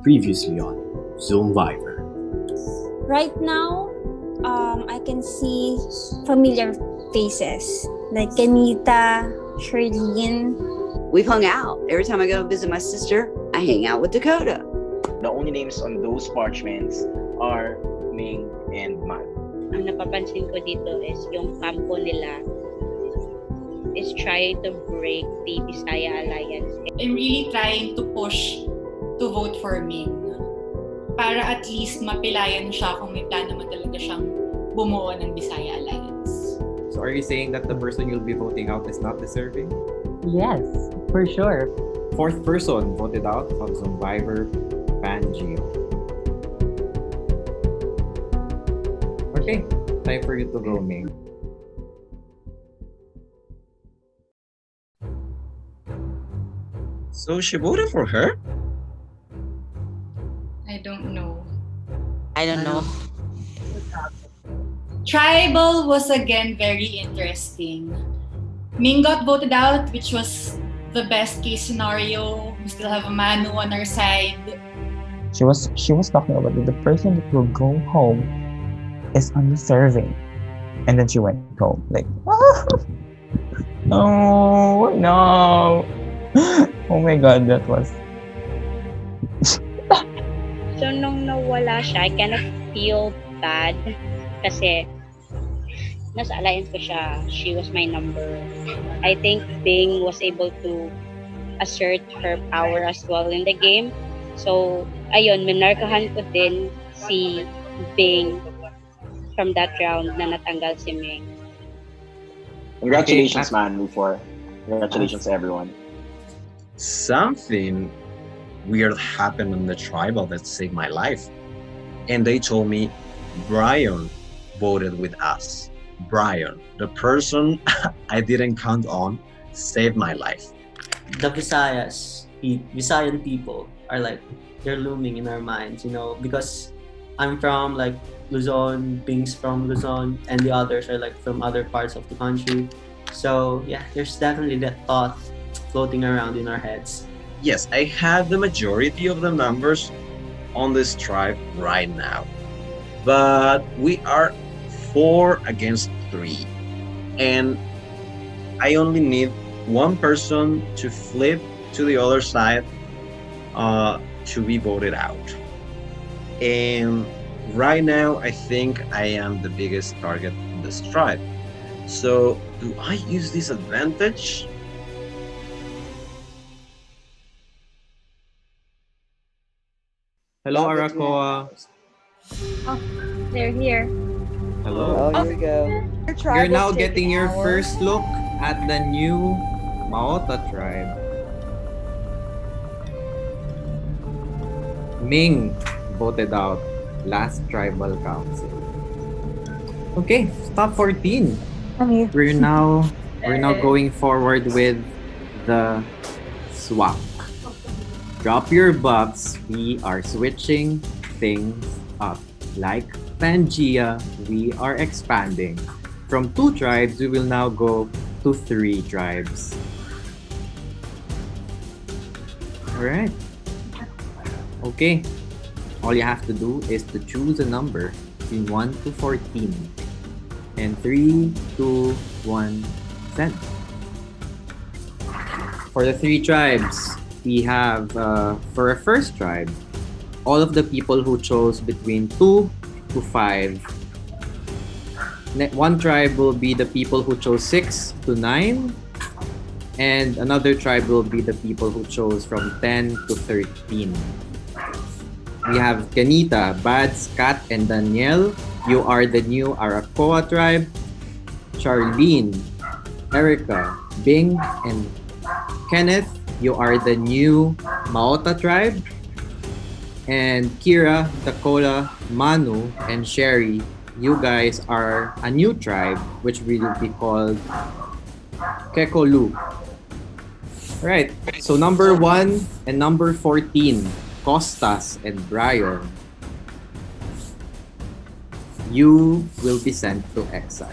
Previously on Zoomvivor. Right now, I can see familiar faces like Kenita, Sherlyn. We've hung out. Every time I go visit my sister, I hang out with Dakota. The only names on those parchments are Ming and Man. Ang napapansin ko dito is yung kampo nila is trying to break the Bisaya Alliance. I'm really trying to push to vote for Ming para at least mapilayan siya kung may plan naman talaga siyang bumuo ng Bisaya Alliance. So are you saying that the person you'll be voting out is not deserving? Yes, for sure. Fourth person voted out on Zoomvivor, Pangaea. Okay, time for you to go, Ming. So she voted for her? I don't know. I don't know. Tribal was again very interesting. Ming got voted out, which was the best case scenario. We still have a Manu on our side. She was talking about that the person that will go home is undeserving. And then she went home. Like, no, no. Oh my god, that was. So nung nawala siya, I kind of feel bad kasi nasa alliance ko siya. She was my number. I think Bing was able to assert her power as well in the game. So, ayun, minarkahan ko din si Bing from that round na natanggal si Ming. Congratulations, man, Lufor. Congratulations to everyone. Something weird happened in the tribal that saved my life. And they told me Brian voted with us. Brian, the person I didn't count on, saved my life. The Visayan people are like, they're looming in our minds, you know, because I'm from like Luzon, Bing's from Luzon, and the others are like from other parts of the country. So yeah, there's definitely that thought floating around in our heads. Yes, I have the majority of the numbers on this tribe right now. But we are 4 against 3. And I only need one person to flip to the other side to be voted out. And right now, I think I am the biggest target in this tribe. So, do I use this advantage? Hello, Arakoa. Oh, they're here. Hello. Oh, here we go. You're now getting your first look at the new Maota tribe. Ming voted out last tribal council. Okay, top 14. I'm here. We're now going forward with the swap. Drop your buffs. We are switching things up. Like Pangaea, we are expanding. From 2 tribes, we will now go to 3 tribes. Alright. Okay. All you have to do is to choose a number between 1 to 14. And 3, 2, 1, send. For the 3 tribes, we have, for a first tribe, all of the people who chose between 2 to 5. One tribe will be the people who chose 6 to 9. And another tribe will be the people who chose from 10 to 13. We have Kenita, Bads, Kat, and Danielle. You are the new Arakoa tribe. Charlene, Erica, Bing, and Kenneth, you are the new Maota tribe. And Kira, Dakota, Manu, and Sherry, you guys are a new tribe which will be called Kekolu. Right, so number 1 and number 14, Costas and Brian, you will be sent to exile.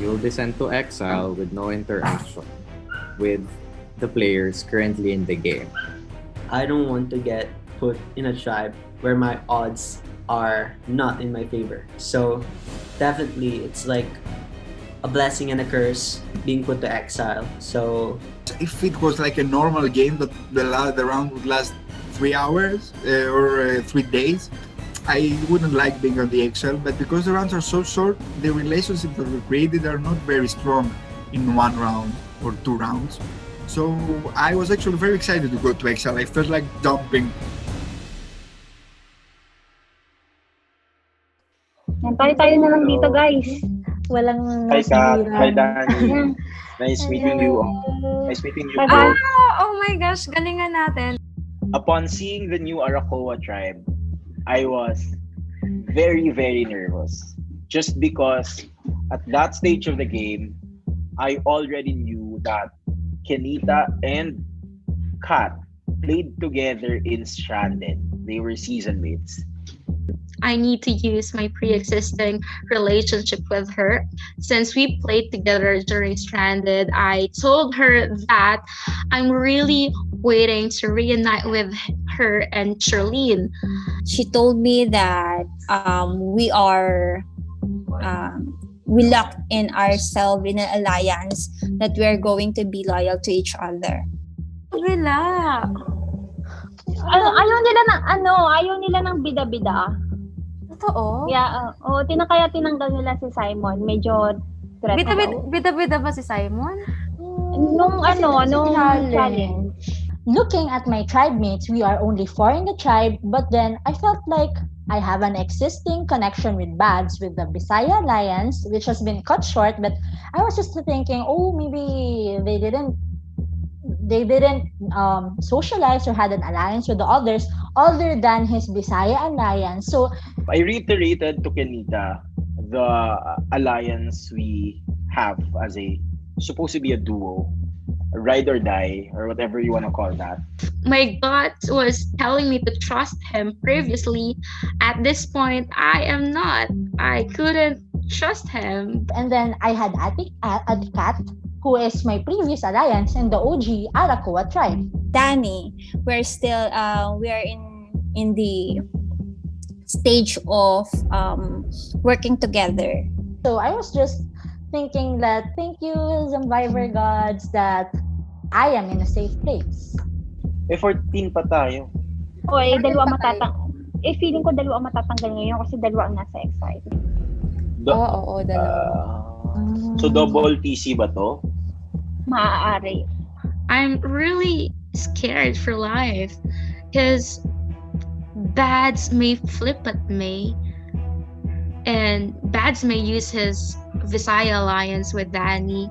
You will be sent to exile with no interaction. with the players currently in the game. I don't want to get put in a tribe where my odds are not in my favor. So definitely it's like a blessing and a curse being put to exile. So if it was like a normal game that the round would last 3 hours or 3 days, I wouldn't like being on the exile. But because the rounds are so short, the relationships that were created are not very strong in 1 round or 2 rounds. So I was actually very excited to go to exile. I felt like dumping. Tayo na lang dito, guys. Walang Hi, Kat. Hi, nasira. Danny. Nice meeting you. Nice meeting you. Oh my gosh, galingan natin. Upon seeing the new Arakoa tribe, I was very, very nervous. Just because at that stage of the game, I already knew that Kenita and Kat played together in Stranded. They were season mates. I need to use my pre-existing relationship with her. Since we played together during Stranded, I told her that I'm really waiting to reunite with her and Charlene. She told me that we locked in ourselves in an alliance that we're going to be loyal to each other. Relax. Ayaw nila ng bida-bida. Totoo? Yeah, kaya tinanggal nila si Simon. Medyo threat. Bida-bida ba si Simon? Nung challenge. Looking at my tribe mates, we are only 4 in the tribe, but then I felt like I have an existing connection with Bads with the Bisaya Alliance, which has been cut short, but I was just thinking, maybe they didn't socialize or had an alliance with the others other than his Bisaya Alliance. So I reiterated to Kenita the alliance we have as supposed to be a duo, a ride or die, or whatever you want to call that. My gut was telling me to trust him previously. At this point, I am not. I couldn't trust him. And then I had Atikat, who is my previous alliance in the OG Arakoa tribe. Danny, we are in the stage of working together. So I was just thinking that thank you, Zoomvivor gods, that I am in a safe place. 14 pa tayo. Feeling ko dalawa matatanggal ngayon kasi dalawa ang nasa exile. Oo, dalawa. So double TC ba to? Maaari. I'm really scared for life because Bads may flip at me and Bads may use his Visaya alliance with Danny,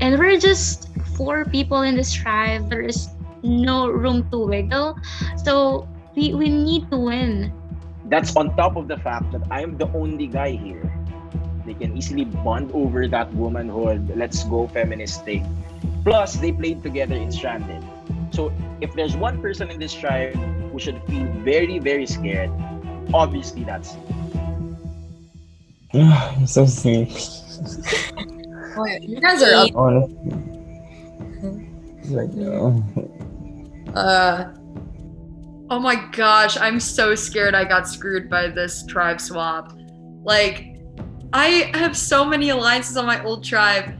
and we're just 4 people in this tribe. There is no room to wiggle, so we need to win. That's on top of the fact that I'm the only guy here. They can easily bond over that womanhood, let's go feminist thing. Plus, they played together in Stranded. So if there's one person in this tribe who should feel very, very scared, obviously that's me. I'm so sleepy. You guys are up. Honestly. It's like, Oh my gosh, I'm so scared I got screwed by this tribe swap. Like, I have so many alliances on my old tribe,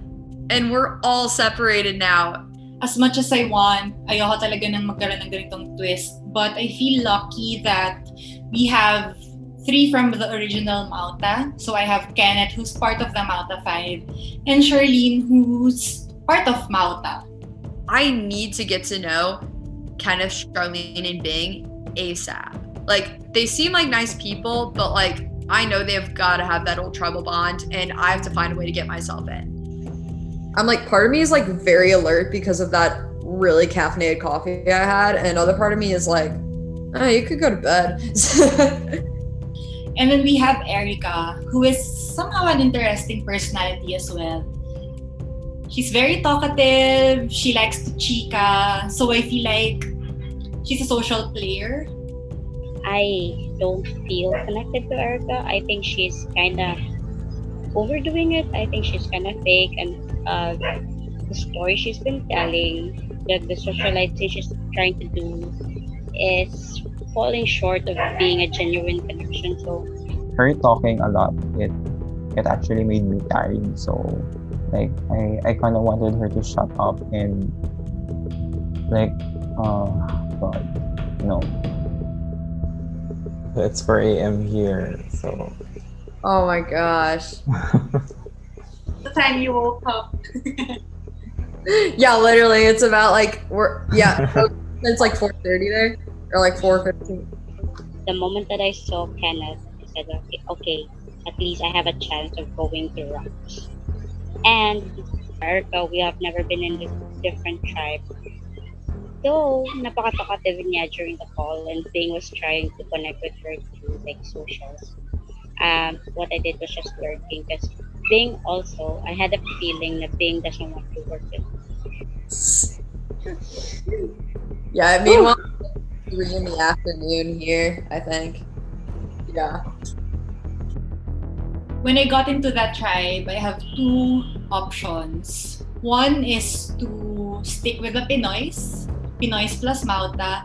and we're all separated now. As much as I want, ayoko talaga nang magkaroon ng ganitong twist. But I feel lucky that we have 3 from the original Mauta. So I have Kenneth, who's part of the Mauta 5, and Charlene, who's part of Mauta. I need to get to know Kenneth, Charlene, and Bing ASAP. Like, they seem like nice people, but like, I know they've got to have that old tribal bond, and I have to find a way to get myself in. I'm like, part of me is like very alert because of that really caffeinated coffee I had, and another part of me is like, oh, you could go to bed. And then we have Erica, who is somehow an interesting personality as well. She's very talkative, she likes to chica, so I feel like she's a social player. I don't feel connected to Erica. I think she's kind of overdoing it. I think she's kind of fake and the story she's been telling, the socialization she's trying to do is falling short of being a genuine connection. So Her talking a lot, it actually made me tired. So like I kind of wanted her to shut up and like God, no. It's 4 a.m. here, so Oh my gosh. The time you woke up. Yeah, literally, it's about like it's like 4:30 there or like 4:15. the moment that I saw Kenneth, I said, okay, at least I have a chance of going to rocks. And Erica, we have never been in this different tribe. Though, napaka-talkative niya during the call and Bing was trying to connect with her through like socials. What I did was just lurking because Bing also, I had a feeling that Bing doesn't want to work with Yeah, meanwhile, 3 in the afternoon here, I think. Yeah. When I got into that tribe, I have two options. One is to stick with the Pinoys plus Mauta,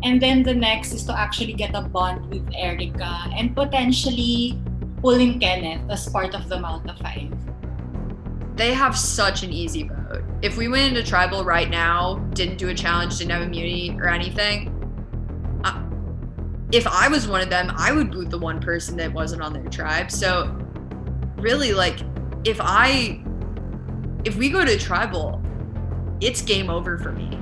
and then the next is to actually get a bond with Erica and potentially pull in Kenneth as part of the Mauta 5. They have such an easy vote. If we went into tribal right now, didn't do a challenge, didn't have immunity or anything, if I was one of them, I would boot the one person that wasn't on their tribe. So really, like, if we go to tribal, it's game over for me.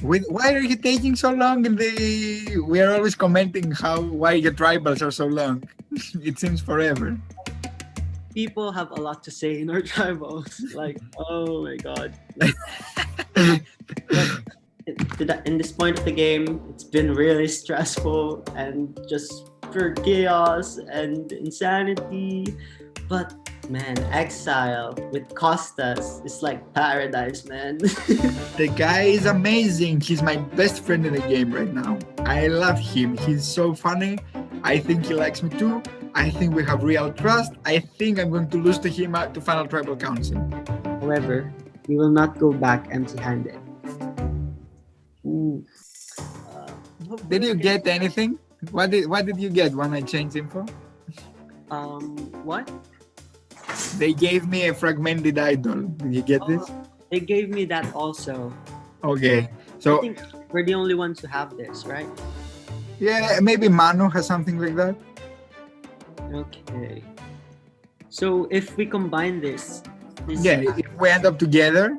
Why are you taking so long? We are always commenting why your tribals are so long. It seems forever. People have a lot to say in our tribals. Like, oh my god. In this point of the game, it's been really stressful and just pure chaos and insanity. But man, Exile with Costas is like paradise, man. The guy is amazing. He's my best friend in the game right now. I love him. He's so funny. I think he likes me too. I think we have real trust. I think I'm going to lose to him at the final tribal council. However, we will not go back empty-handed. Did you get anything? What did you get when I changed info? What? They gave me a fragmented idol. Did you get this? They gave me that also. Okay, so I think we're the only ones who have this, right? yeah, maybe Manu has something like that. Okay. So if we combine this Yeah, if we end up together,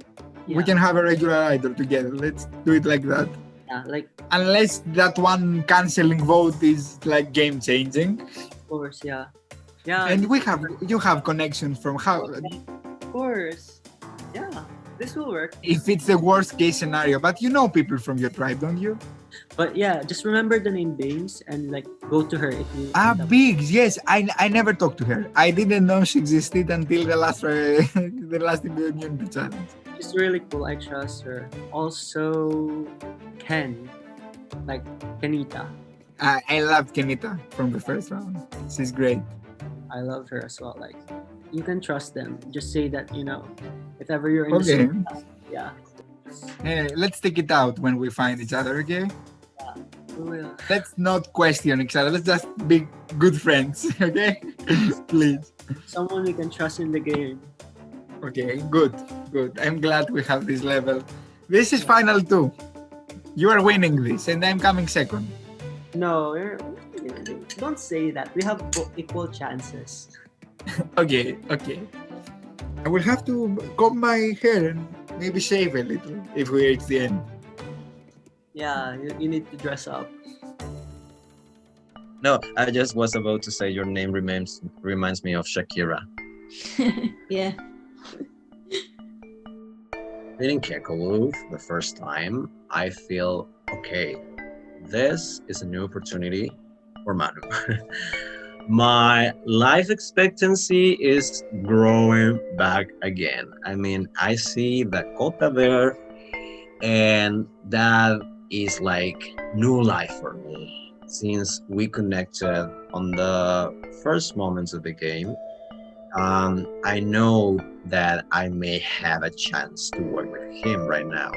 we Yeah. can have a regular idol together. Let's do it like that. Yeah, like Unless that one canceling vote is like game changing. of course, yeah. Yeah, And you have connections from how of course. Yeah, this will work. if it's the worst case scenario, but you know people from your tribe, don't you? But yeah, just remember the name Bings and like go to her if you Biggs, yes. I never talked to her. I didn't know she existed until the last the last immunity challenge. She's really cool. I trust her. Also, Ken, like Kenita. I loved Kenita from the first round. She's great. I love her as well. Like, you can trust them. Just say that, if ever you're in the Okay. same class, yeah. Hey, let's take it out when we find each other, okay? We will. Let's not question each other. Let's just be good friends, okay? Please. Someone you can trust in the game. Okay, good. I'm glad we have this level. This is final 2. You are winning this, and I'm coming second. No, don't say that. We have equal chances. Okay. I will have to comb my hair and maybe shave a little if we reach the end. Yeah, you need to dress up. No, I just was about to say your name reminds me of Shakira. Yeah. Meeting Kekaloo the first time, I feel okay. This is a new opportunity for Manu. My life expectancy is growing back again. I mean, I see the quota there, and that is like new life for me. Since we connected on the first moments of the game, I know that I may have a chance to work with him right now.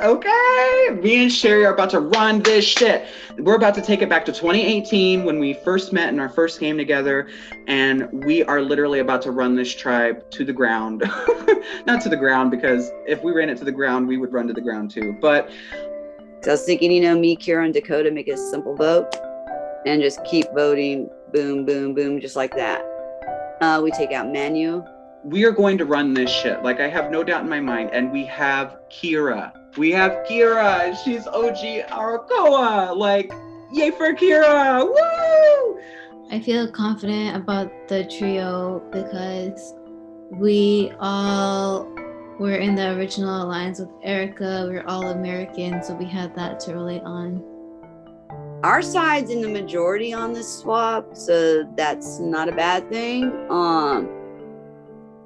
Okay, me and Sherry are about to run this shit. We're about to take it back to 2018 when we first met in our first game together, and we are literally about to run this tribe to the ground. Not to the ground, because if we ran it to the ground, we would run to the ground too. But I was thinking, me, Kira, and Dakota make a simple vote and just keep voting, boom, boom, boom, just like that. We take out Manu. We are going to run this shit. Like, I have no doubt in my mind. And we have Kira. She's OG Arakoa. Like, yay for Kira. Woo! I feel confident about the trio because we all were in the original alliance with Erica. We're all American, so we had that to relate on. Our side's in the majority on this swap, so that's not a bad thing.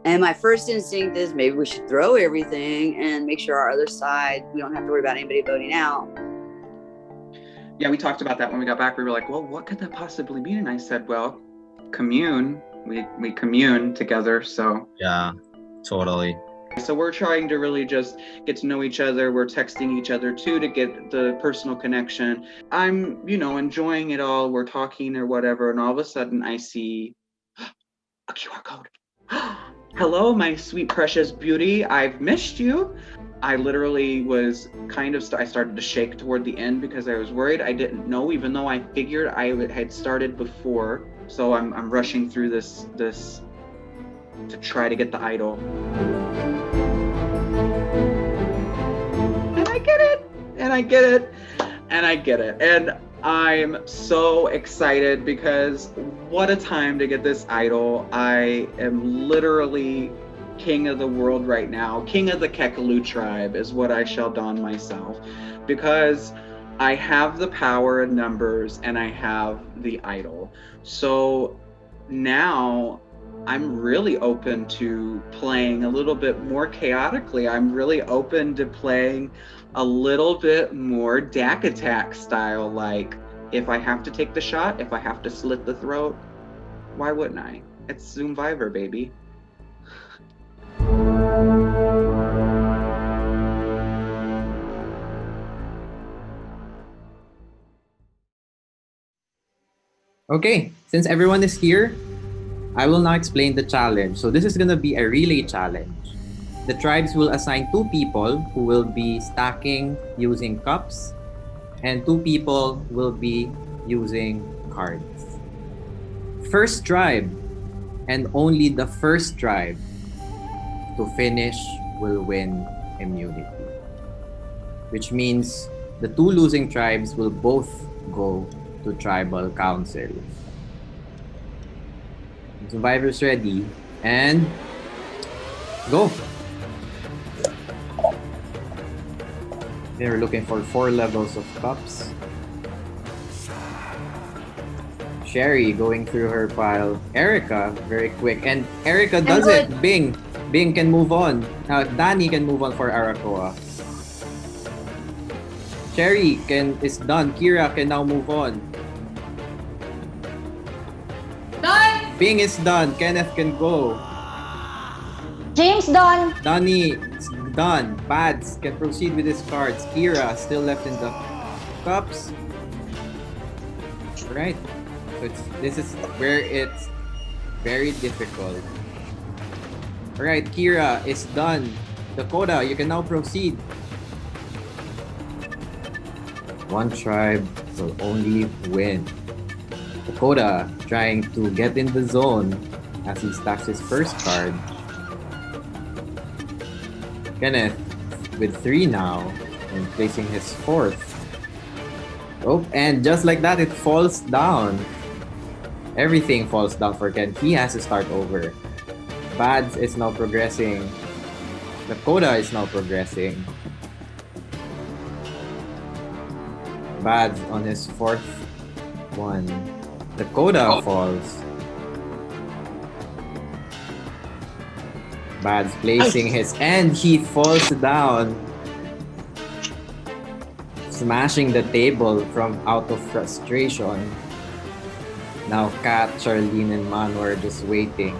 And my first instinct is maybe we should throw everything and make sure our other side, we don't have to worry about anybody voting out. Yeah, we talked about that when we got back. We were like, well, what could that possibly mean? And I said, well, commune. We commune together, so. Yeah, totally. So we're trying to really just get to know each other. We're texting each other too to get the personal connection. I'm, enjoying it all. We're talking or whatever. And all of a sudden I see a QR code. Hello, my sweet, precious beauty. I've missed you. I literally was I started to shake toward the end because I was worried. I didn't know, even though I figured I had started before. So I'm rushing through this to try to get the idol. And I get it. And I'm so excited because what a time to get this idol. I am literally king of the world right now. King of the Kekalu tribe is what I shall don myself, because I have the power in numbers and I have the idol. So now I'm really open to playing a little bit more chaotically. I'm really open to playing a little bit more Dak Attack style. Like, if I have to take the shot, if I have to slit the throat, why wouldn't I? It's Zoomvivor, baby. Okay, since everyone is here, I will now explain the challenge. So this is gonna be a relay challenge. The tribes will assign 2 people who will be stacking using cups, and 2 people will be using cards. First tribe, and only the first tribe to finish will win immunity. Which means the 2 losing tribes will both go to tribal council. Survivors ready, and go. They're looking for 4 levels of cups. Sherry going through her pile. Erica, very quick. And Erica does it. Bing can move on. Danny can move on for Arakoa. Sherry is done. Kira can now move on. Done! Bing is done. Kenneth can go. James done. Danny is done. Pads can proceed with his cards. Kira still left in the cups. Right. So this is where it's very difficult. Alright, Kira is done. Dakota, you can now proceed. One tribe will only win. Dakota trying to get in the zone as he stacks his first card. Kenneth with 3 now and placing his 4th. Oh, and just like that, it falls down. Everything falls down for Ken. He has to start over. Bads is now progressing. Dakota is now progressing. Bads on his 4th one. Dakota falls. Bads placing his, and he falls down, smashing the table from out of frustration. Now Kat, Charlene, and Manu are just waiting.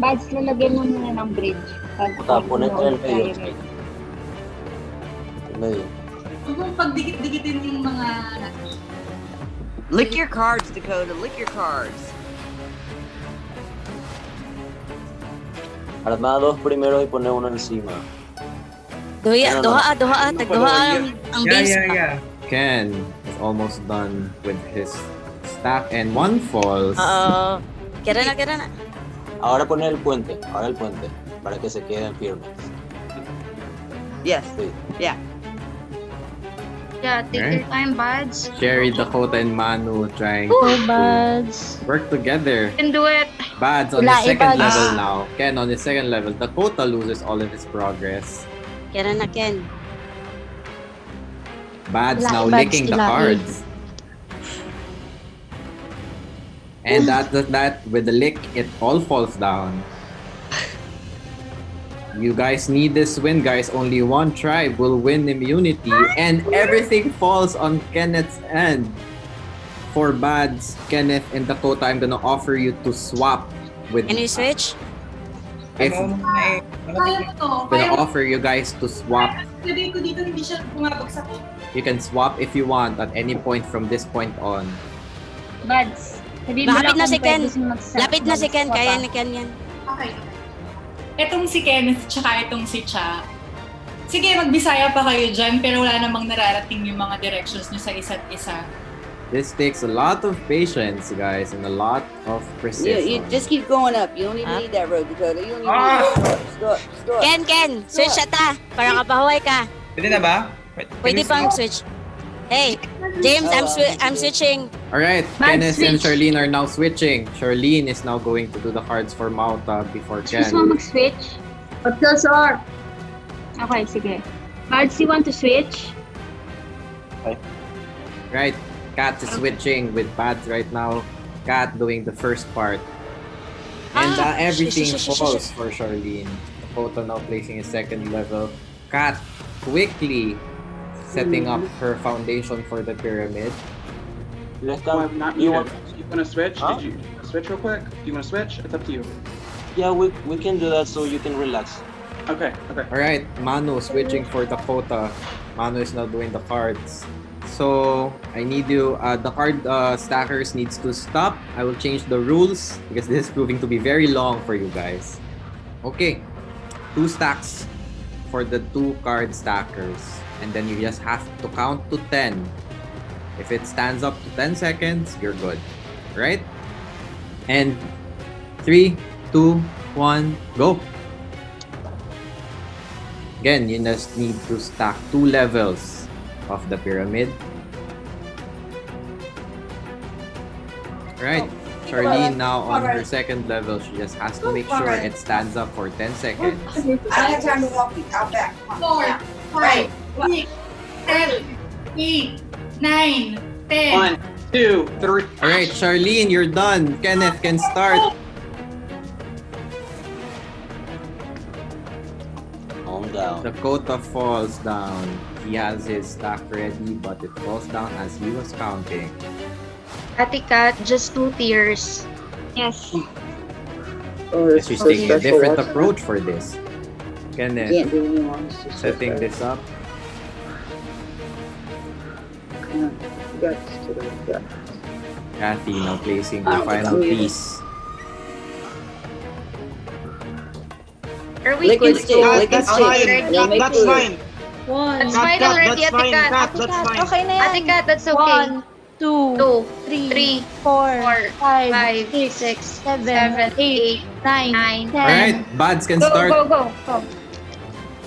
Bads, lalagyan mo muna ng bridge. Tapon na Pag tayo. Ano yun? Kung pagdikit-dikitin yung mga... Lick your cards, Dakota. Lick your cards. Armados primero y pone uno encima. Doha, ang base pa. Ken is almost done with his stack and one falls. Kira na. Ahora pone el puente. Para que se queden firmes. Yes. Sí. Yeah. Yeah, take your time, Bads. Sherry, Dakota, and Manu trying Go, to Bads. work together. You can do it. Bads on his second level now. Ken on his second level. Dakota loses all of his progress. Kira na, Ken. Bads now licking the cards. And that with the lick, it all falls down. You guys need this win, guys. Only one tribe will win immunity, and everything falls on Kenneth's end. For Bads, Kenneth, and Dakota, I'm gonna offer you to swap with. Can you switch? If I'm gonna offer you guys to swap. Sabi ko dito, hindi siya bumabagsak. You can swap if you want at any point from this point on. Bads, sabi mo Lapit lang na si kung Ken. pwede siyang Lapit na si Ken. Kaya ni Ken yan. Okay. Etong si Kenneth tsaka itong si Cha. Sige, magbisaya pa kayo dyan, pero wala namang nararating yung mga directions nyo sa isa't isa. This takes a lot of patience, guys, and a lot of precision. You just keep going up. You don't even need that road, Dakota. You don't even need that. Just go up. Ken, switch ata. Para kapahuay ka. Pwede na ba? Pwede pang switch. Hey, James, I'm switching. Alright, Bad Kenneth and switch. Charlene are now switching. Charlene is now going to do the cards for Mauta before Ken. Gusto mo mag-switch? Okay, sige. Bads, you want to switch? Right, Kat is switching with Bads right now. Kat doing the first part. And everything falls for Charlene. Dakota now placing a second level. Kat quickly setting up her foundation for the pyramid. You want to switch? Huh? Did you switch real quick? Do you want to switch? It's up to you. Yeah, we can do that so you can relax. Okay. Alright, Manu switching for Dakota. Manu is now doing the cards. So, I need you, the card stackers needs to stop. I will change the rules because this is proving to be very long for you guys. Okay, 2 stacks for the 2 card stackers. And then you just have to count to 10. If it stands up to 10 seconds, you're good. Right? And 3, 2, 1, go. Again, you just need to stack 2 levels of the pyramid. Right. Charlene now on her second level. She just has to make sure it stands up for 10 seconds. I have time to walk out back. 4, 5, 6, 7, 8, 9, 10. 1, 2, 3. Alright, Charlene, you're done. Kenneth can start. Calm down. Dakota falls down. He has his stack ready, but it falls down as he was counting. Ate Kat, just 2 tiers. Yes. She's taking a different approach for this. Kenneth Can't do any more. It's just setting this up. Kathy now placing the final piece. Are we Lick and good stick, to lick and That's stick. fine. That's fine. That's fine already, Ate Kat. Okay na yan. Ate Kat, that's okay. 1, 2, 3, 4, 5, 6, 7, 8, 9, 10. Alright, Bads can start. Go.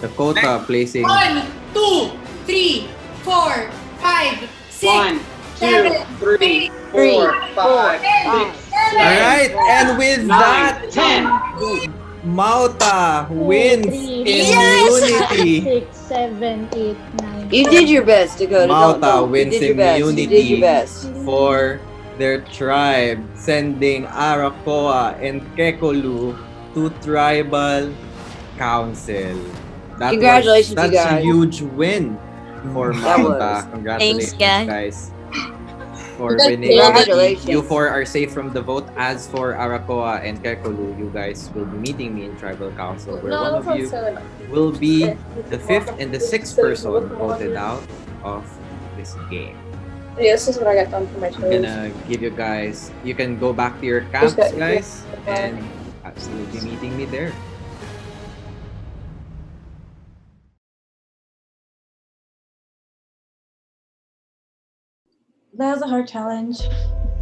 Dakota placing. 1, 2, 3, 4, 5, 6, 1, 2, 3, 4, 5, 6, Alright, and with 9, that, 10. Mauta wins immunity. 6, 7, 8, 9. You did your best, Dakota. Mauta wins you did your best. You did immunity your best. for their tribe, sending Arakoa and Kekolu to tribal council. Congratulations, that's you guys. a huge win for That Mauta. was. Congratulations, Thanks, guys. guys. for winning. Congratulations. You four are safe from the vote. As for Arakoa and Kekolu, you guys will be meeting me in Tribal Council, where one of you will be the 5th and the 6th person voted out of this game. Yeah, this is what I got done for my I'm toes. gonna give you guys, you can go back to your camps, guys, and absolutely meeting me there. That was a hard challenge.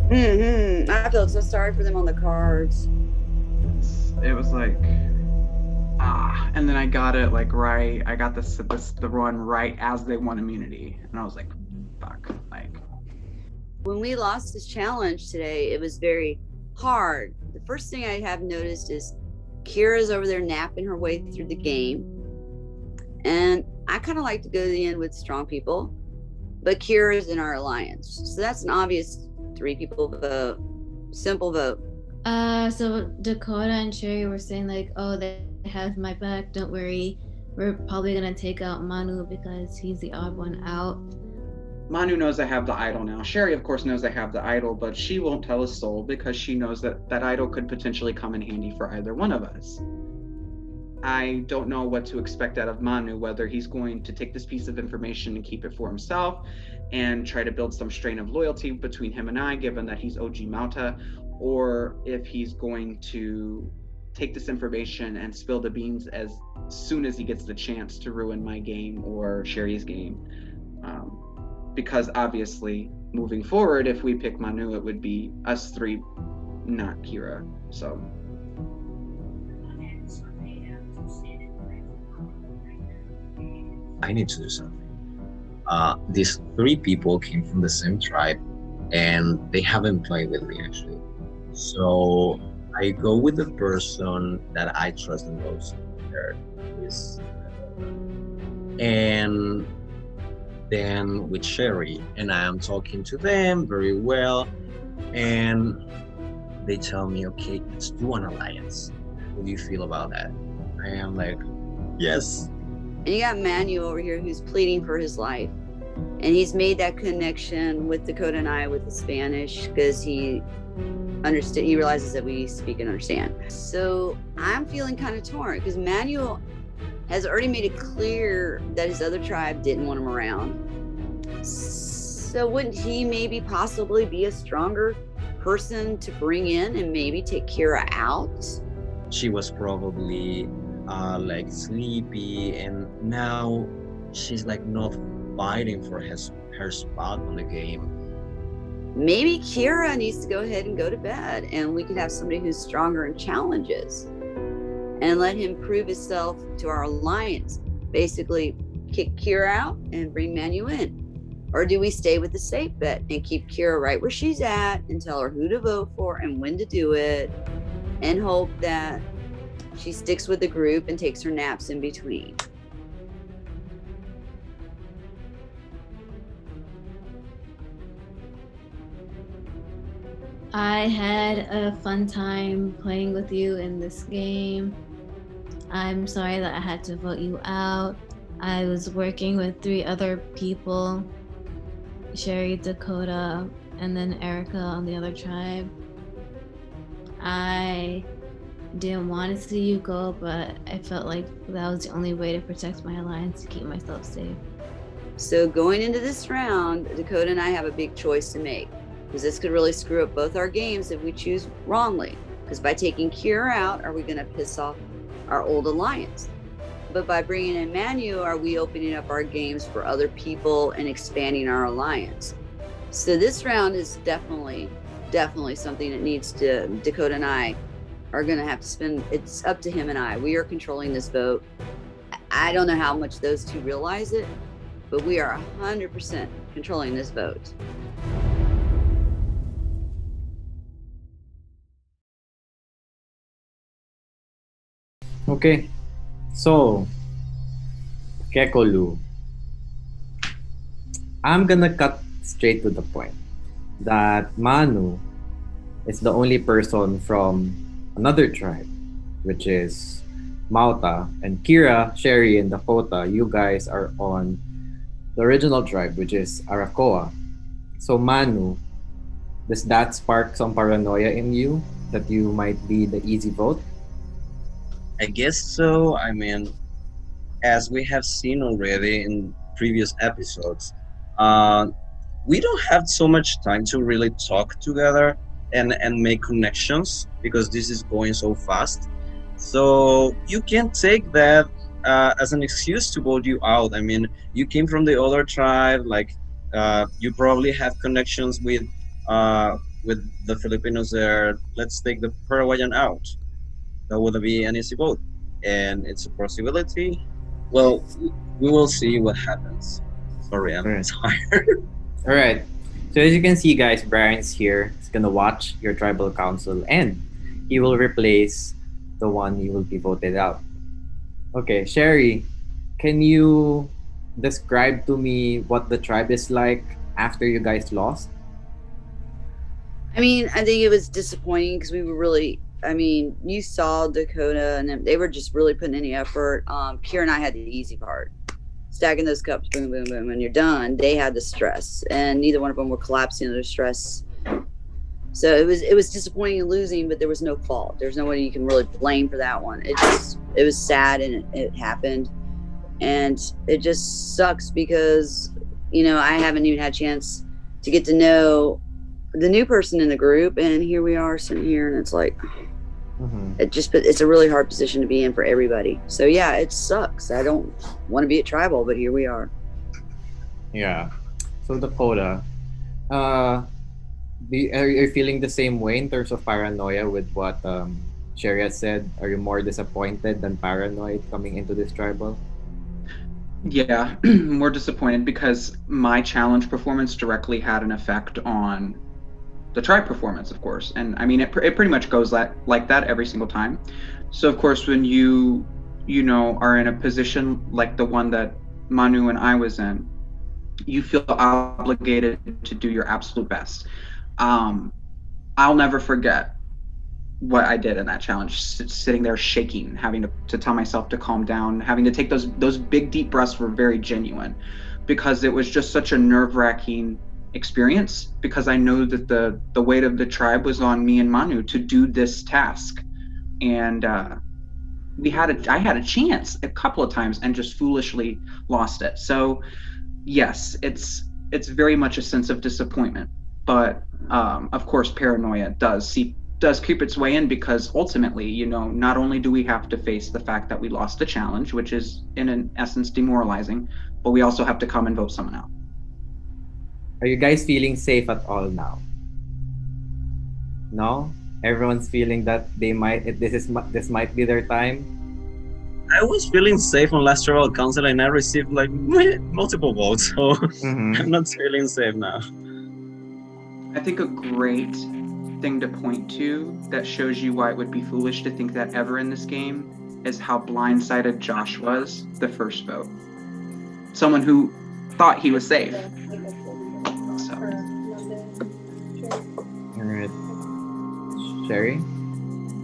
I felt so sorry for them on the cards. It was like, and then I got it like right. I got the run right as they won immunity, and I was like, fuck. Like, when we lost this challenge today, it was very hard. The first thing I have noticed is Kira's over there napping her way through the game, and I kind of like to go to the end with strong people, but Kira's in our alliance, so that's an obvious 3 people vote. Simple vote. So Dakota and Sherry were saying like, oh, they have my back, don't worry. We're probably gonna take out Manu because he's the odd one out. Manu knows I have the idol now. Sherry, of course, knows I have the idol, but she won't tell a soul because she knows that that idol could potentially come in handy for either one of us. I don't know what to expect out of Manu, whether he's going to take this piece of information and keep it for himself and try to build some strain of loyalty between him and I, given that he's OG Mauta, or if he's going to take this information and spill the beans as soon as he gets the chance to ruin my game or Sherry's game. Because obviously, moving forward, if we pick Manu, it would be us 3, not Kira. So. I need to do something. These 3 people came from the same tribe, and they haven't played with me actually. So I go with the person that I trust the most. There is, and then with Sherry, and I am talking to them very well, and they tell me, okay, let's do an alliance. What do you feel about that? I am like, yes. And you got Manu over here who's pleading for his life. And he's made that connection with Dakota and I with the Spanish because he realizes that we speak and understand. So I'm feeling kind of torn because Manu has already made it clear that his other tribe didn't want him around. So wouldn't he maybe possibly be a stronger person to bring in and maybe take Kira out? She was probably like sleepy, and now she's like not fighting for her spot on the game. Maybe Kira needs to go ahead and go to bed, and we could have somebody who's stronger in challenges and let him prove himself to our alliance. Basically, kick Kira out and bring Manu in. Or do we stay with the safe bet and keep Kira right where she's at and tell her who to vote for and when to do it, and hope that she sticks with the group and takes her naps in between? I had a fun time playing with you in this game. I'm sorry that I had to vote you out. I was working with 3 other people, Sherry, Dakota, and then Erica on the other tribe. I didn't want to see you go, but I felt like that was the only way to protect my alliance, to keep myself safe. So going into this round, Dakota and I have a big choice to make, because this could really screw up both our games if we choose wrongly. Because by taking Kira out, are we going to piss off our old alliance? But by bringing in Manu, are we opening up our games for other people and expanding our alliance? So this round is definitely something that needs to, Dakota and I are going to have to spend, it's up to him and I. We are controlling this vote. I don't know how much those 2 realize it, but we are 100% controlling this vote. Okay, so Kekolu, I'm gonna cut straight to the point that Manu is the only person from another tribe, which is Mauta, and Kira, Sherry, and Dakota, you guys are on the original tribe, which is Arakoa. So Manu, Does that spark some paranoia in you that you might be the easy vote? I guess so. I mean, as we have seen already in previous episodes, uh, we don't have so much time to really talk together and make connections because this is going so fast. So you can take that as an excuse to vote you out. I mean, you came from the other tribe, like you probably have connections with the Filipinos there. Let's take the Paraguayan out. That wouldn't be an easy vote, and it's a possibility. Well, we will see what happens. Sorry, I'm Alright. tired. Alright. So as you can see, guys, Brian's here. He's gonna watch your tribal council and he will replace the one you will be voted out. Okay, Sherry, can you describe to me what the tribe is like after you guys lost? I mean, I think it was disappointing because we were really. I mean, you saw Dakota and them, they were just really putting any effort. Kira and I had the easy part, stacking those cups, boom, boom, boom, and you're done. They had the stress, and neither one of them were collapsing under stress. So it was disappointing and losing, but there was no fault. There's nobody you can really blame for that one. It was sad and it happened, and it just sucks because I haven't even had a chance to get to know the new person in the group, and here we are sitting here, and it's like it's a really hard position to be in for everybody. So yeah, it sucks. I don't want to be at tribal, but here we are. Yeah. So Dakota, are you feeling the same way in terms of paranoia with what Sherry has said? Are you more disappointed than paranoid coming into this tribal? Yeah, more disappointed because my challenge performance directly had an effect on the tribe performance, of course. And I mean, it pretty much goes like that every single time. So of course, when you are in a position like the one that Manu and I was in, you feel obligated to do your absolute best. I'll never forget what I did in that challenge, sitting there shaking, having to tell myself to calm down, having to take those big deep breaths were very genuine because it was just such a nerve-wracking experience, because I know that the weight of the tribe was on me and Manu to do this task. And I had a chance a couple of times and just foolishly lost it. So yes, it's very much a sense of disappointment, but of course paranoia does creep its way in, because ultimately, not only do we have to face the fact that we lost the challenge, which is in an essence demoralizing, but we also have to come and vote someone out. Are you guys feeling safe at all now? No? Everyone's feeling that this might be their time? I was feeling safe on last tribal council and I received like multiple votes, so I'm not feeling safe now. I think a great thing to point to that shows you why it would be foolish to think that ever in this game is how blindsided Josh was the first vote. Someone who thought he was safe. So. Alright. Sherry?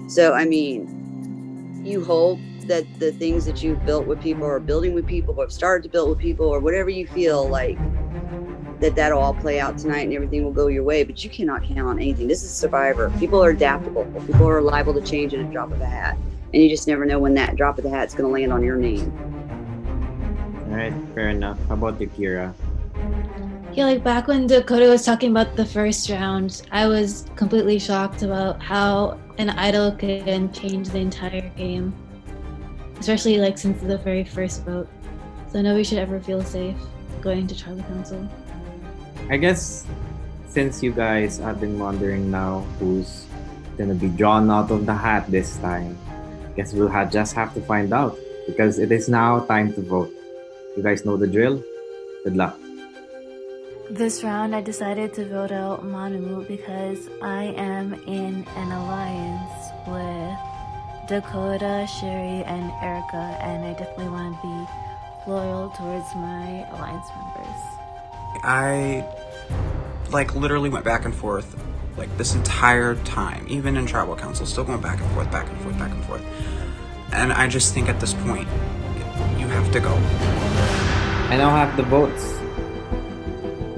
So I mean, you hope that the things that you've built with people or building with people or have started to build with people or whatever you feel like that'll all play out tonight and everything will go your way, but you cannot count on anything. This is Survivor. People are adaptable. People are liable to change at a drop of a hat, and you just never know when that drop of the hat's going to land on your name. All right, fair enough. How about you, Kira? Yeah, like back when Dakota was talking about the first round, I was completely shocked about how an idol can change the entire game, especially like since the very first vote. So nobody should ever feel safe going to tribal council. I guess since you guys have been wondering now who's gonna be drawn out of the hat this time, I guess we'll just have to find out, because it is now time to vote. You guys know the drill. Good luck. This round, I decided to vote out Manu because I am in an alliance with Dakota, Sherry, and Erica, and I definitely want to be loyal towards my alliance members. I literally went back and forth this entire time, even in tribal council, still going back and forth, back and forth, back and forth. And I just think at this point, you have to go. I now have the votes.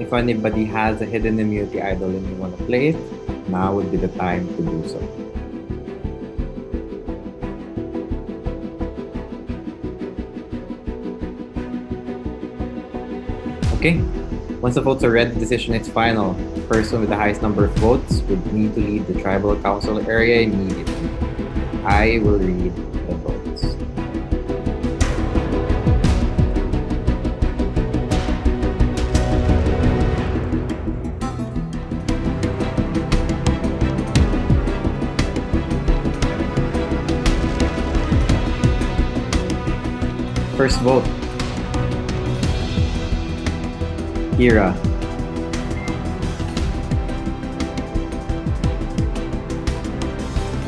If anybody has a hidden immunity idol and you want to play it, now would be the time to do so. Okay, once the votes are read, the decision is final. The person with the highest number of votes would need to leave the tribal council area immediately. I will read the votes. First vote. Kira.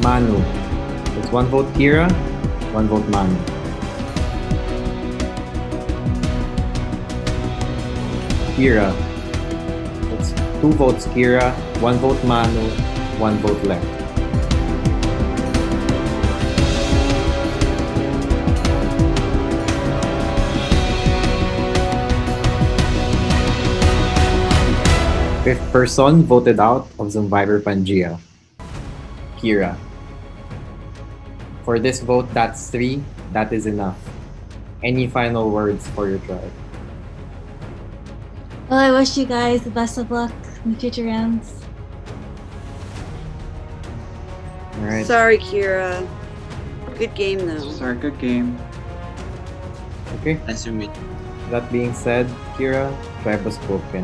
Manu. It's one vote Kira, one vote Manu. Kira. It's 2 votes Kira, 1 vote Manu, 1 vote left. Fifth person voted out of Zoomvivor Pangaea. Kira. For this vote, that's 3. That is enough. Any final words for your tribe? Well, I wish you guys the best of luck in the future rounds. All right. Sorry, Kira. Good game, though. Sorry, good game. Okay. Nice to meet you. That being said, Kira, tribe was spoken.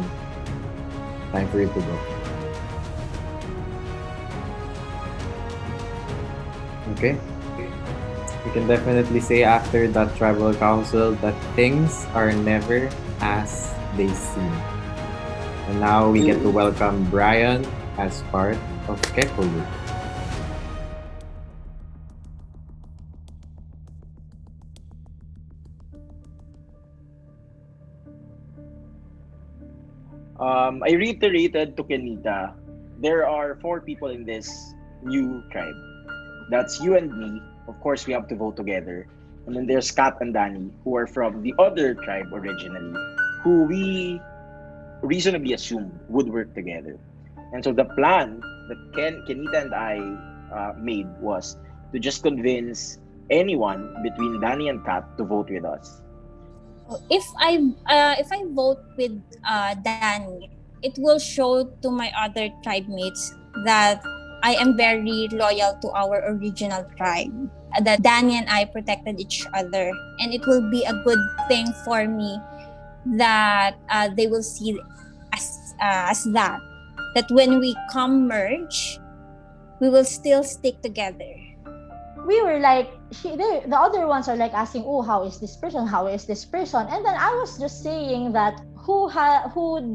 Time for you to go. Okay. We can definitely say after that tribal council that things are never as they seem. And now we get to welcome Brian as part of Kekolu. I reiterated to Kenita, there are 4 people in this new tribe. That's you and me. Of course, we have to vote together. And then there's Kat and Danny, who are from the other tribe originally, who we reasonably assume would work together. And so the plan that Kenita and I made was to just convince anyone between Danny and Kat to vote with us. If I vote with Danny, it will show to my other tribe mates that I am very loyal to our original tribe. That Danny and I protected each other, and it will be a good thing for me that they will see as that when we come merge, we will still stick together. We were like, the other ones are like asking, oh, how is this person? How is this person? And then I was just saying that who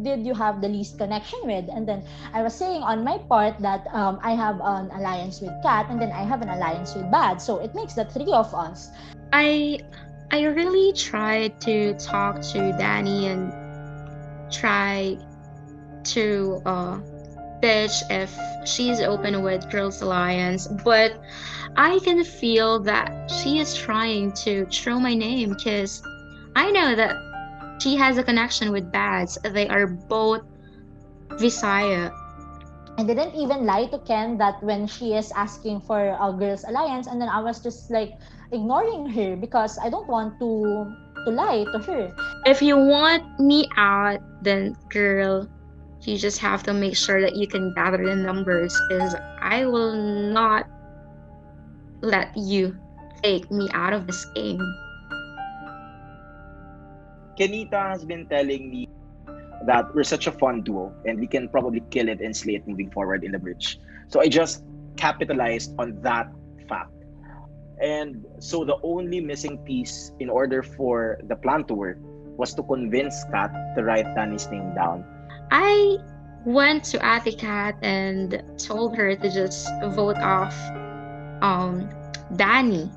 did you have the least connection with? And then I was saying on my part that I have an alliance with Kat, and then I have an alliance with Bad. So it makes the 3 of us. I really tried to talk to Danny and try to pitch if she's open with Girls Alliance, but I can feel that she is trying to throw my name because I know that she has a connection with Bads. They are both Visaya. I didn't even lie to Ken that when she is asking for a Girls Alliance, and then I was just like ignoring her because I don't want to lie to her. If you want me out, then girl, you just have to make sure that you can gather the numbers because I will not let you take me out of this game. Kenita has been telling me that we're such a fun duo and we can probably kill it and slay it moving forward in the bridge. So I just capitalized on that fact. And so the only missing piece in order for the plan to work was to convince Kat to write Danny's name down. I went to Ate Kat and told her to just vote off Danny.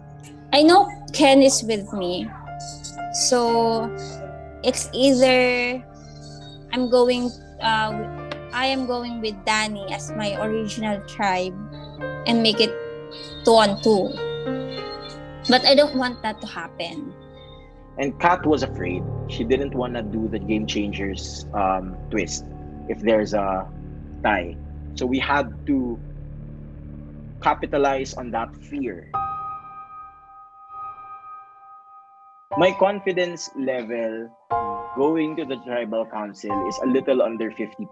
I know Ken is with me, so it's either I am going with Danny as my original tribe and make it 2-on-2. But I don't want that to happen. And Kat was afraid. She didn't want to do the game changers twist if there's a tie. So we had to capitalize on that fear. My confidence level going to the tribal council is a little under 50%.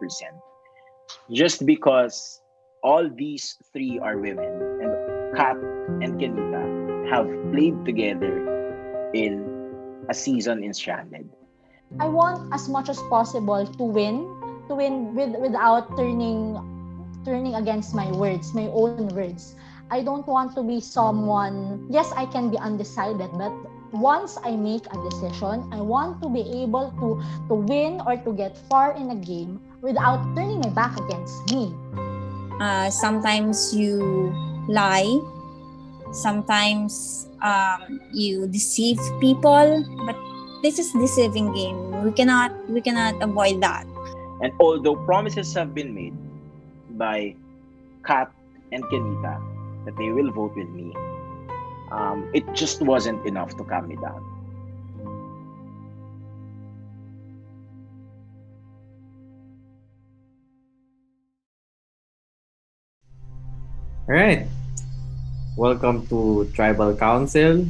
Just because all these three are women and Kat and Kenita have played together in a season in Stranded. I want as much as possible to win without turning against my words, my own words. I don't want to be someone, yes, I can be undecided, but once I make a decision, I want to be able to win or to get far in a game without turning my back against me. Sometimes you lie, sometimes you deceive people, but this is deceiving game. We cannot avoid that. And although promises have been made by Kat and Kenita that they will vote with me, it just wasn't enough to calm me down. All right. Welcome to Tribal Council.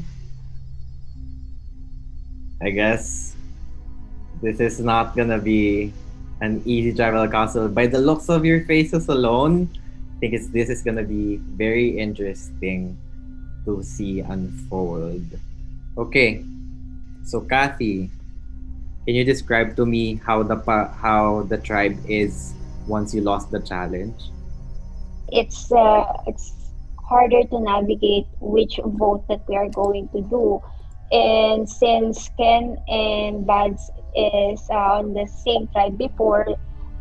I guess this is not gonna be an easy Tribal Council. By the looks of your faces alone, I think this is gonna be very interesting to see unfold. Okay, so Kathy, can you describe to me how the tribe is once you lost the challenge? It's harder to navigate which vote that we are going to do. And since Ken and Bads is on the same tribe before,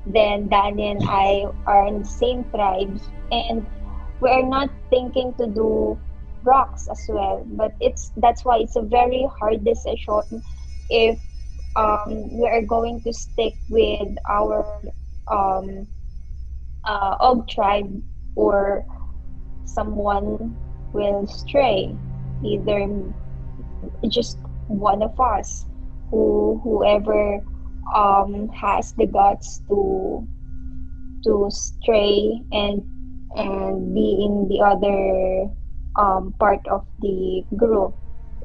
then Danny and I are in the same tribes, and we are not thinking to do rocks as well. But it's that's why it's a very hard decision if we are going to stick with our um, Og tribe, or someone will stray, either just one of us, whoever has the guts to stray and be in the other part of the group.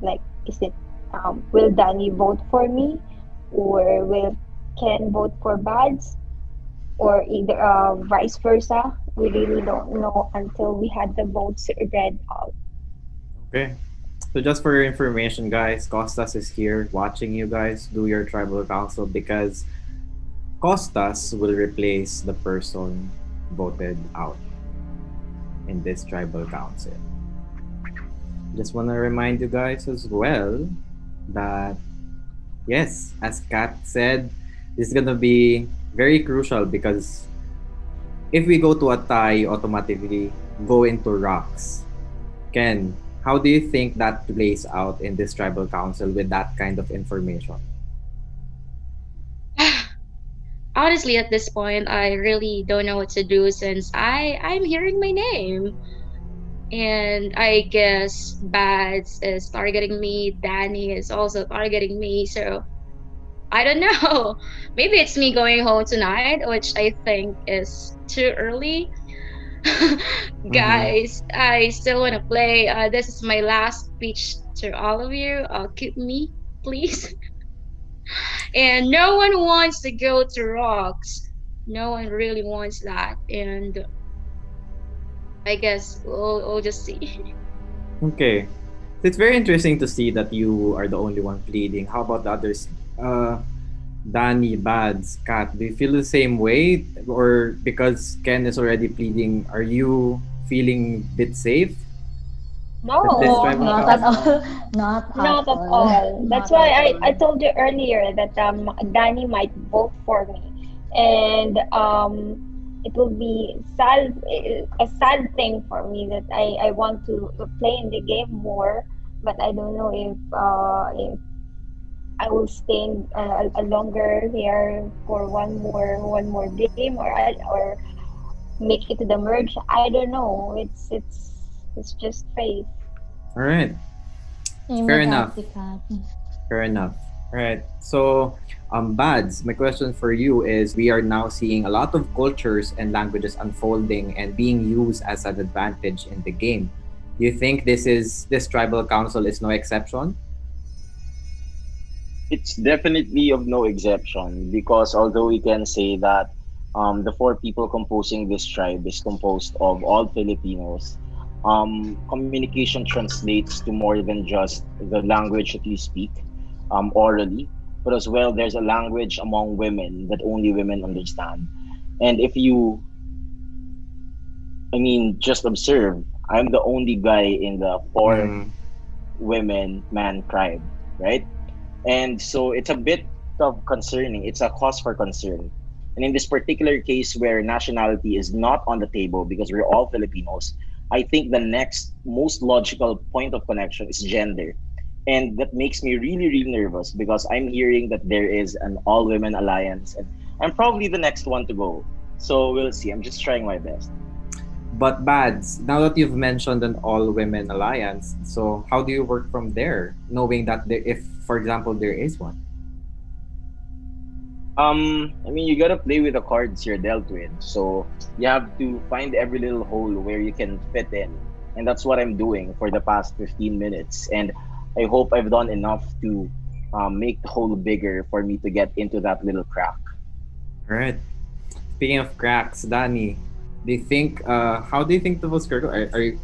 Like, is it will Danny vote for me, or will Ken vote for Bads, or either vice versa? We really don't know until we had the votes read out. Okay. So just for your information, guys, Costas is here watching you guys do your tribal council because Costas will replace the person voted out in this tribal council. Just want to remind you guys as well that, yes, as Kat said, this is going to be very crucial because if we go to a tie, automatically go into rocks. Ken, how do you think that plays out in this tribal council with that kind of information? Honestly, at this point, I really don't know what to do since I'm hearing my name. And I guess Bads is targeting me, Danny is also targeting me, so I don't know. Maybe it's me going home tonight, which I think is too early. Mm-hmm. Guys, I still want to play. This is my last speech to all of you. Keep me, please. And no one wants to go to rocks. No one really wants that. And I guess we'll just see. Okay. So it's very interesting to see that you are the only one pleading. How about the others? Danny, Bads, Kat, do you feel the same way? Or because Ken is already pleading, are you feeling a bit safe? No, At this tribal Not at council? all. Not at not at all. all. That's Not why at I all. told you earlier that Danny might vote for me, and it will be a sad thing for me that I want to play in the game more, but I don't know if I will stay a longer here for one more game, or make it to the merge. I don't know. It's just faith. All right. Same Fair with enough. Ate Kat. Fair enough. Right. So, Bads, my question for you is we are now seeing a lot of cultures and languages unfolding and being used as an advantage in the game. Do you think this tribal council is no exception? It's definitely of no exception because although we can say that the four people composing this tribe is composed of all Filipinos, communication translates to more than just the language that you speak orally, but as well there's a language among women that only women understand. And if you, I mean, just observe, I'm the only guy in the four Mm. women man tribe, right? And so it's a bit of concerning. It's a cause for concern. And in this particular case where nationality is not on the table because we're all Filipinos, I think the next most logical point of connection is gender. And that makes me really, really nervous because I'm hearing that there is an all women alliance and I'm probably the next one to go. So we'll see. I'm just trying my best. But Bads, now that you've mentioned an all-women alliance, so how do you work from there, knowing that there, if, for example, there is one? I mean, you gotta play with the cards you're dealt with. So you have to find every little hole where you can fit in. And that's what I'm doing for the past 15 minutes. And I hope I've done enough to make the hole bigger for me to get into that little crack. All right. Speaking of cracks, Danny, how do you think the votes go?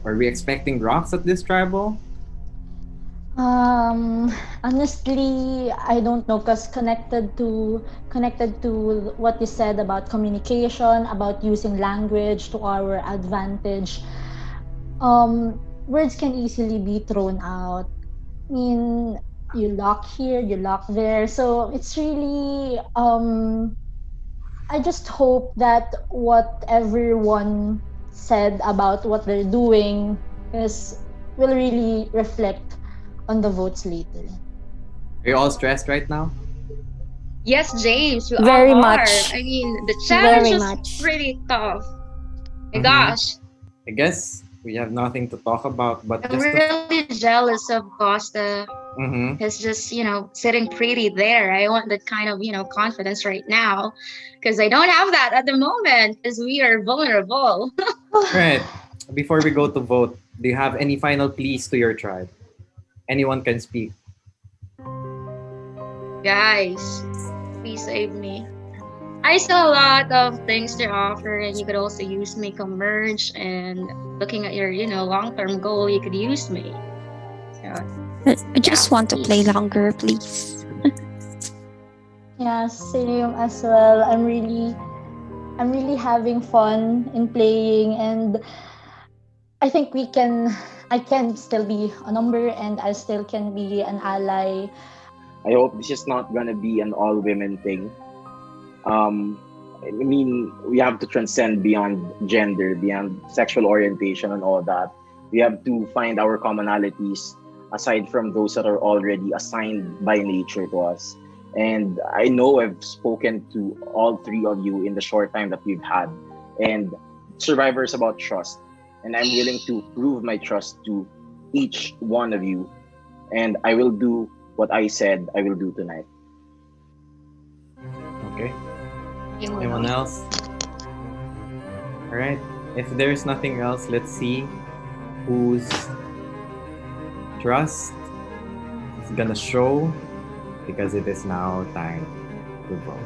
Are we expecting rocks at this tribal? Honestly, I don't know, cause connected to what you said about communication, about using language to our advantage. Words can easily be thrown out. I mean, you lock here, you lock there. So it's really I just hope that what everyone said about what they're doing is will really reflect on the votes later. Are you all stressed right now? Yes, James, we all Very are. much. I mean, the challenge Very is much. pretty tough. My Mm-hmm. gosh, I guess we have nothing to talk about, but I'm just to. really jealous of Costa. Mm-hmm. He's just, sitting pretty there. I want that kind of, confidence right now because I don't have that at the moment because we are vulnerable. Right. Before we go to vote, do you have any final pleas to your tribe? Anyone can speak. Guys, please save me. I saw a lot of things to offer, and you could also use me come merge. And looking at your, long-term goal, you could use me. So, I just want to play please. longer, please. Yeah, same as well. I'm really having fun in playing, and I can still be a number, and I still can be an ally. I hope this is not gonna be an all women thing. I mean, we have to transcend beyond gender, beyond sexual orientation, and all that. We have to find our commonalities aside from those that are already assigned by nature to us. And I know I've spoken to all three of you in the short time that we've had. And Survivor is about trust. And I'm willing to prove my trust to each one of you. And I will do what I said I will do tonight. Okay. Anyone else? All right. If there's nothing else, let's see whose trust is gonna show because it is now time to vote.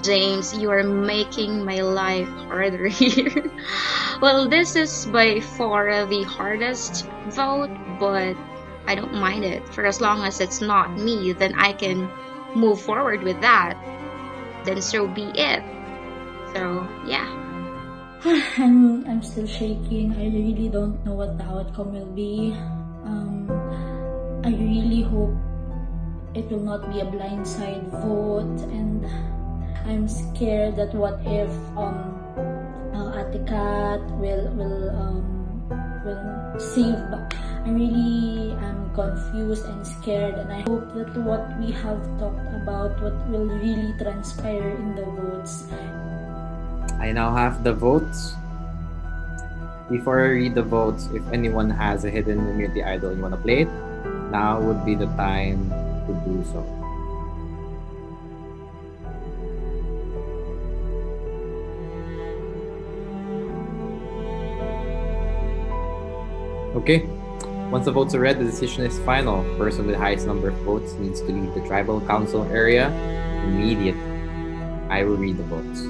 James, you are making my life harder here. Well, this is by far the hardest vote, but I don't mind it. For as long as it's not me, then I can move forward with that. Then so be it. So, yeah. I'm still shaking. I really don't know what the outcome will be. I really hope it will not be a blindside vote, and I'm scared that what if Ate Kat will save. I really am confused and scared, and I hope that what we have talked about, what will really transpire in the votes. I now have the votes. Before I read the votes, if anyone has a hidden immunity idol you want to play it, now would be the time to do so. Okay. Once the votes are read, the decision is final. Person with the highest number of votes needs to leave the tribal council area immediately. I will read the votes.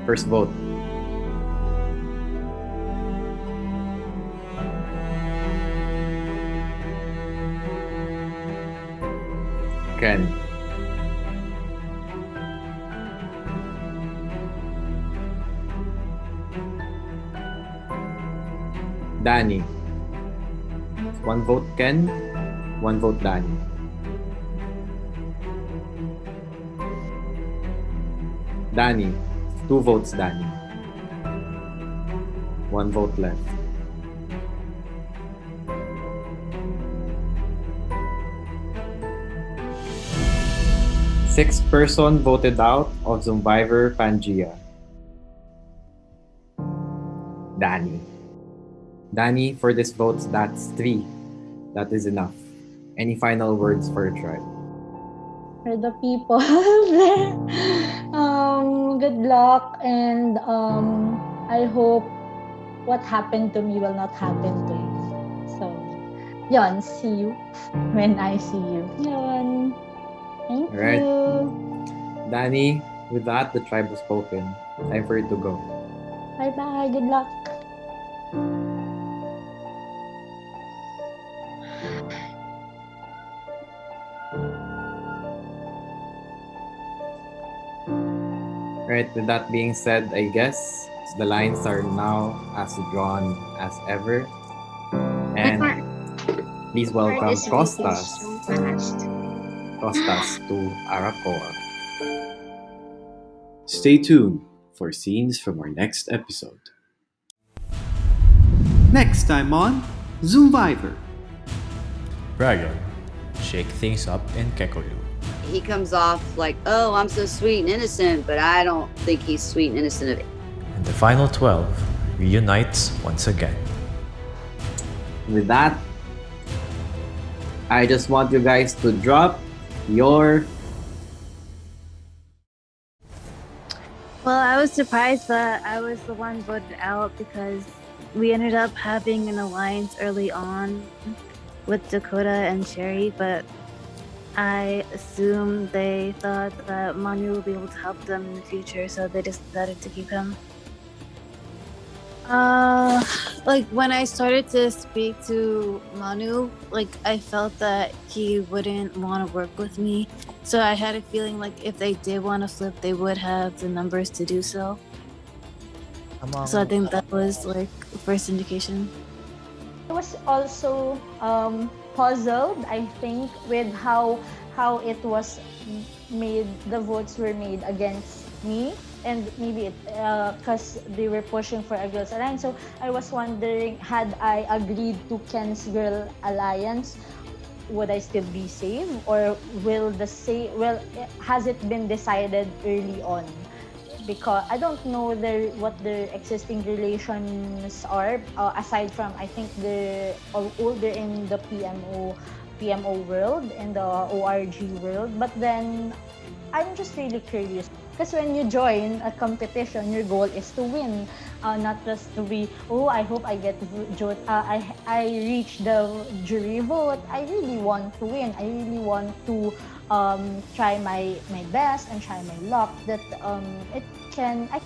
First vote. Ken. Danny. One vote Ken, one vote Danny. Danny. Two votes Danny. One vote left. Sixth person voted out of Zoomvivor Pangaea. Danny. Danny, for this vote, that's 3. That is enough. Any final words for your tribe? For the people there, good luck, and I hope what happened to me will not happen to you. So, yon, see you when I see you. Yon. Thank Alright. you. Danny, with that, the tribe has spoken. Time for you to go. Bye-bye. Good luck. Right, with that being said, I guess the lines are now as drawn as ever. And please welcome Costas. Costas to Arakoa. Stay tuned for scenes from our next episode. Next time on Zoomvivor. Brian, shake things up in Kekolu. He comes off like, oh, I'm so sweet and innocent, but I don't think he's sweet and innocent of it. And the final 12 reunites once again. With that, I just want you guys to drop your... Well, I was surprised that I was the one voted out because we ended up having an alliance early on with Dakota and Sherry, but I assume they thought that Manu will be able to help them in the future, so they decided to keep him. Like when I started to speak to Manu, like I felt that he wouldn't want to work with me. So I had a feeling like if they did want to flip, they would have the numbers to do so. So I think that was like the first indication. I was also puzzled, I think, with how it was made, the votes were made against me, and maybe because they were pushing for a girls alliance. So I was wondering, had I agreed to Ken's girl alliance, would I still be safe, or has it been decided early on? Because I don't know what their existing relations are, aside from, I think they're older in the PMO world, in the ORG world. But then I'm just really curious, because when you join a competition, your goal is to win, not just to be, oh, I hope I get I reach the jury vote. I really want to win. I really want to try my best and try my luck that I